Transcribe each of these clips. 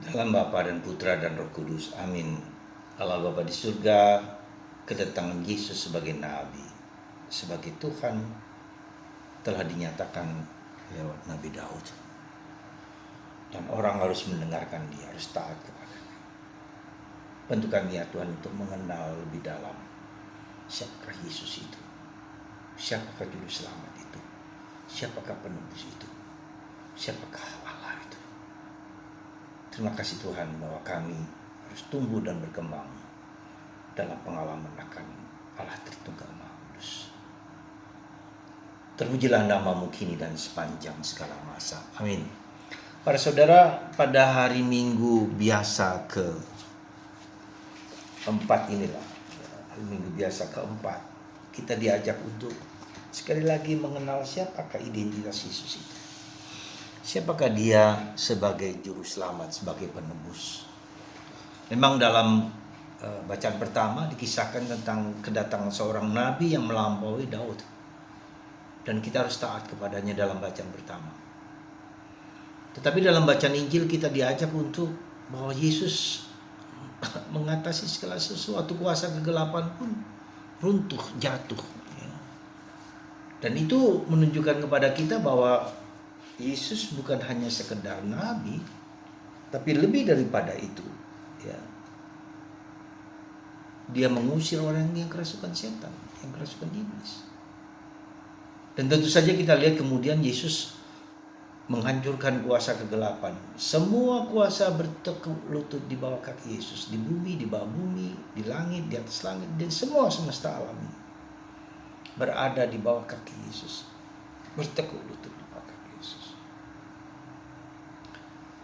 Dalam Bapa dan Putra dan Roh Kudus. Amin. Allah Bapa di surga, kedatangan Yesus sebagai Nabi, sebagai Tuhan telah dinyatakan lewat Nabi Daud. Dan orang harus mendengarkan dia, harus taat kepadanya. Bantu kami ya Tuhan untuk mengenal lebih dalam siapakah Yesus itu, siapakah Juru Selamat itu, siapakah penebus itu, siapakah Allah itu. Terima kasih Tuhan bahwa kami harus tumbuh dan berkembang dalam pengalaman akan Allah Tritunggal Maha Kudus. Terpujilah namamu kini dan sepanjang segala masa. Amin. Para saudara, pada hari Minggu biasa keempat inilah, hari Minggu biasa keempat, kita diajak untuk sekali lagi mengenal siapakah identitas Yesus itu. Siapakah dia sebagai juru selamat, sebagai penebus. Memang dalam bacaan pertama dikisahkan tentang kedatangan seorang nabi yang melampaui Daud. Dan kita harus taat kepadanya dalam bacaan pertama. Tetapi dalam bacaan Injil kita diajak untuk bahwa Yesus mengatasi segala sesuatu, kuasa kegelapan pun runtuh, jatuh. Dan itu menunjukkan kepada kita bahwa Yesus bukan hanya sekedar nabi, tapi lebih daripada itu. Ya. Dia mengusir orang yang kerasukan setan, yang kerasukan iblis. Dan tentu saja kita lihat kemudian Yesus menghancurkan kuasa kegelapan. Semua kuasa bertekuk lutut di bawah kaki Yesus. Di bumi, di bawah bumi, di langit, di atas langit, dan semua semesta alam ini berada di bawah kaki Yesus. Bertekuk lutut di bawah kaki Yesus.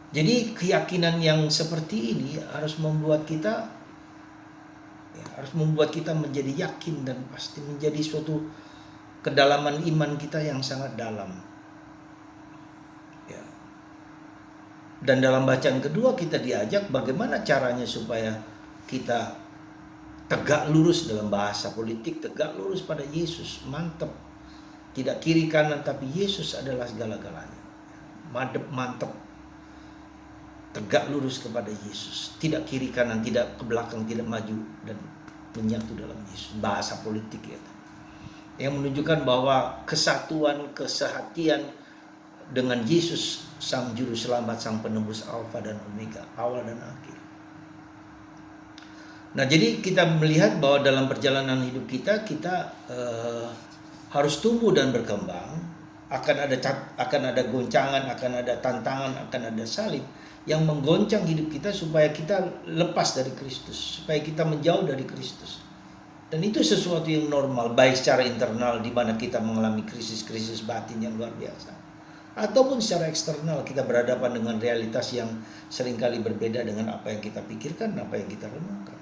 Jadi keyakinan yang seperti ini harus membuat kita menjadi yakin dan pasti, menjadi suatu kedalaman iman kita yang sangat dalam. Ya. Dan dalam bacaan kedua kita diajak bagaimana caranya supaya kita tegak lurus dalam bahasa politik, tegak lurus pada Yesus, mantep. Tidak kiri kanan, tapi Yesus adalah segala-galanya. Mantep. Tegak lurus kepada Yesus, tidak kiri kanan, tidak ke belakang, tidak maju, dan menyatu dalam Yesus. Bahasa politik ya, yang menunjukkan bahwa kesatuan, kesehatian dengan Yesus, Sang Juru Selamat, Sang Penebus, Alfa dan Omega, awal dan akhir. Nah, jadi kita melihat bahwa dalam perjalanan hidup kita harus tumbuh dan berkembang. Akan ada goncangan, akan ada tantangan, akan ada salib yang menggoncang hidup kita supaya kita lepas dari Kristus, supaya kita menjauh dari Kristus. Dan itu sesuatu yang normal, baik secara internal di mana kita mengalami krisis-krisis batin yang luar biasa, ataupun secara eksternal kita berhadapan dengan realitas yang seringkali berbeda dengan apa yang kita pikirkan, apa yang kita renungkan.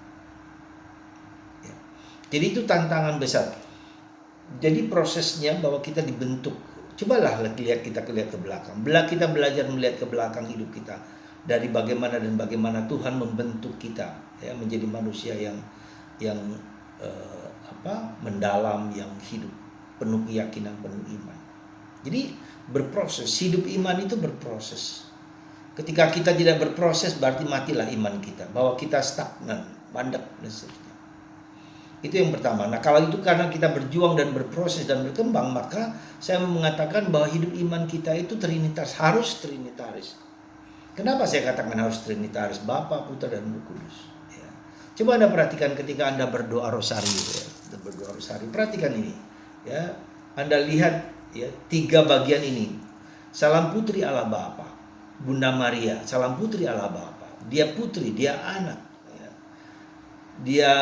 Ya. Jadi itu tantangan besar. Jadi prosesnya bahwa kita dibentuk. Cobalah lihat ke belakang. Kita belajar melihat ke belakang hidup kita, dari bagaimana Tuhan membentuk kita ya, menjadi manusia yang mendalam, yang hidup penuh keyakinan, penuh iman. Jadi berproses, hidup iman itu berproses. Ketika kita tidak berproses berarti matilah iman kita, bahwa kita stagnan, mandek dan seterusnya. Itu yang pertama. Nah, kalau itu karena kita berjuang dan berproses dan berkembang, maka saya mengatakan bahwa hidup iman kita itu trinitaris, harus trinitaris. Kenapa saya katakan harus trinitaris? Bapa, Putra, dan Roh Kudus. Ya. Coba Anda perhatikan ketika Anda berdoa rosario, ya. Perhatikan ini. Ya. Anda lihat ya, 3 bagian ini. Salam putri Allah Bapa, Bunda Maria, salam putri Allah Bapa. Dia putri, dia anak. Ya. Dia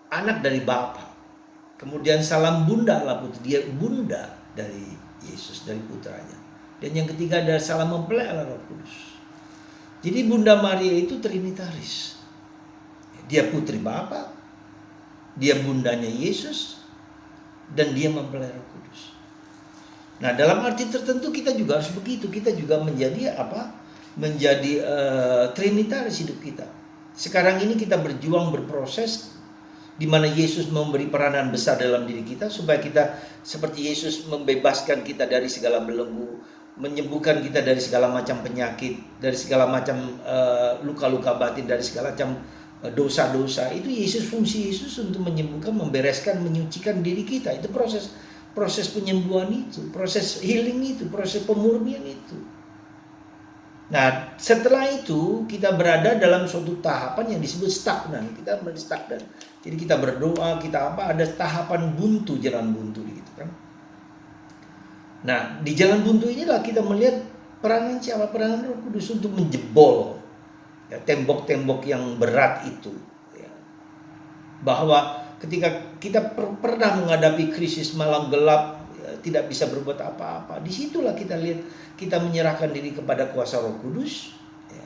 anak dari Bapa. Kemudian salam Bunda Allah Putri, dia bunda dari Yesus, dari putranya. Dan yang ketiga ada salam mempelai Allah Roh Kudus. Jadi Bunda Maria itu trinitaris. Dia putri Bapa, dia bundanya Yesus, dan dia mempelai Roh Kudus. Nah, dalam arti tertentu kita juga harus begitu. Kita juga menjadi trinitaris hidup kita. Sekarang ini kita berjuang, berproses, di mana Yesus memberi peranan besar dalam diri kita supaya kita seperti Yesus membebaskan kita dari segala belenggu menyembuhkan kita dari segala macam penyakit, dari segala macam luka-luka batin, dari segala macam dosa-dosa. Itu Yesus, fungsi Yesus untuk menyembuhkan, membereskan, menyucikan diri kita. Itu proses penyembuhan itu, proses healing itu, proses pemurnian itu. Nah, setelah itu kita berada dalam suatu tahapan yang disebut stagnan. Kita stagnan. Jadi kita berdoa, kita ada tahapan buntu, jalan buntu gitu kan. Nah, di jalan buntu inilah kita melihat peranan siapa? Peranan Roh Kudus untuk menjebol ya, tembok-tembok yang berat itu. Ya. Bahwa ketika kita pernah menghadapi krisis malam gelap, ya, tidak bisa berbuat apa-apa, disitulah kita lihat kita menyerahkan diri kepada kuasa Roh Kudus, ya,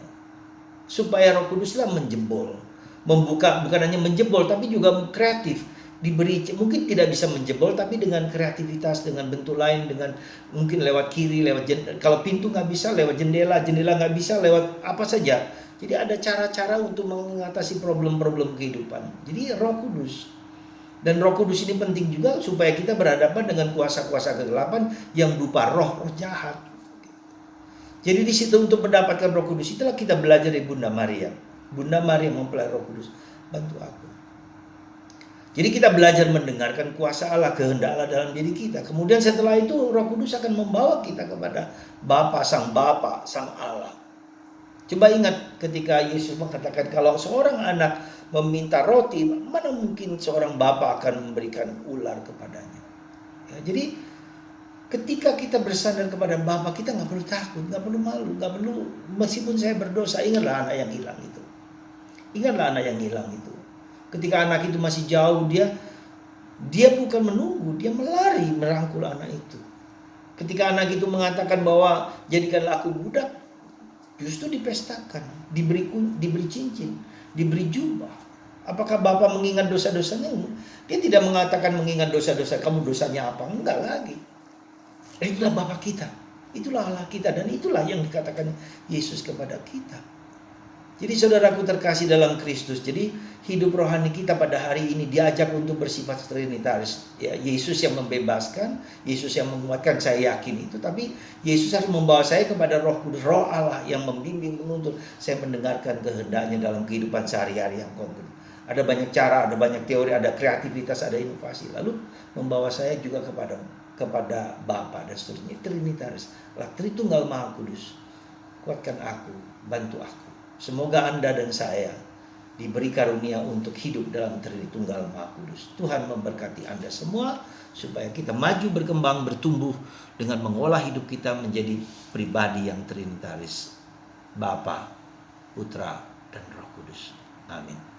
supaya Roh Kuduslah menjebol, membuka, bukan hanya menjebol tapi juga kreatif. Diberi, mungkin tidak bisa menjebol tapi dengan kreativitas, dengan bentuk lain, dengan mungkin lewat kiri, lewat kalau pintu nggak bisa lewat jendela nggak bisa lewat apa saja. Jadi ada cara-cara untuk mengatasi problem-problem kehidupan. Jadi Roh Kudus. Dan Roh Kudus ini penting juga supaya kita berhadapan dengan kuasa-kuasa kegelapan yang berupa roh jahat. Jadi di situ untuk mendapatkan Roh Kudus itulah kita belajar dari Bunda Maria. Bunda Maria mempelai Roh Kudus, bantu aku. Jadi kita belajar mendengarkan kuasa Allah, kehendak Allah dalam diri kita. Kemudian setelah itu Roh Kudus akan membawa kita kepada Bapa, Sang Allah. Coba ingat ketika Yesus mengatakan kalau seorang anak meminta roti, mana mungkin seorang bapa akan memberikan ular kepadanya. Ya, jadi ketika kita bersandar kepada Bapa, kita nggak perlu takut, nggak perlu malu, nggak perlu, meskipun saya berdosa, ingatlah anak yang hilang itu. Ingatlah anak yang hilang itu. Ketika anak itu masih jauh, dia bukan menunggu, dia melari merangkul anak itu. Ketika anak itu mengatakan bahwa jadikanlah aku budak, justru dipestakan, diberi cincin, diberi jubah. Apakah Bapa mengingat dosa-dosanya? Dia tidak mengatakan mengingat dosa-dosa, kamu dosanya apa? Enggak lagi. Itulah Bapa kita, itulah Allah kita, dan itulah yang dikatakan Yesus kepada kita. Jadi saudaraku terkasih dalam Kristus, jadi hidup rohani kita pada hari ini diajak untuk bersifat trinitaris. Ya, Yesus yang membebaskan, Yesus yang menguatkan, saya yakin itu. Tapi Yesus harus membawa saya kepada Roh Kudus, Roh Allah yang membimbing, menuntun saya mendengarkan kehendaknya dalam kehidupan sehari-hari yang konkret. Ada banyak cara, ada banyak teori, ada kreativitas, ada inovasi. Lalu membawa saya juga kepada Bapa dan seterusnya. Trinitaris, Tritunggal Maha Kudus. Kuatkan aku, bantu aku. Semoga Anda dan saya diberi karunia untuk hidup dalam Tritunggal Maha Kudus. Tuhan memberkati Anda semua supaya kita maju, berkembang, bertumbuh dengan mengolah hidup kita menjadi pribadi yang trinitaris. Bapa, Putra, dan Roh Kudus. Amin.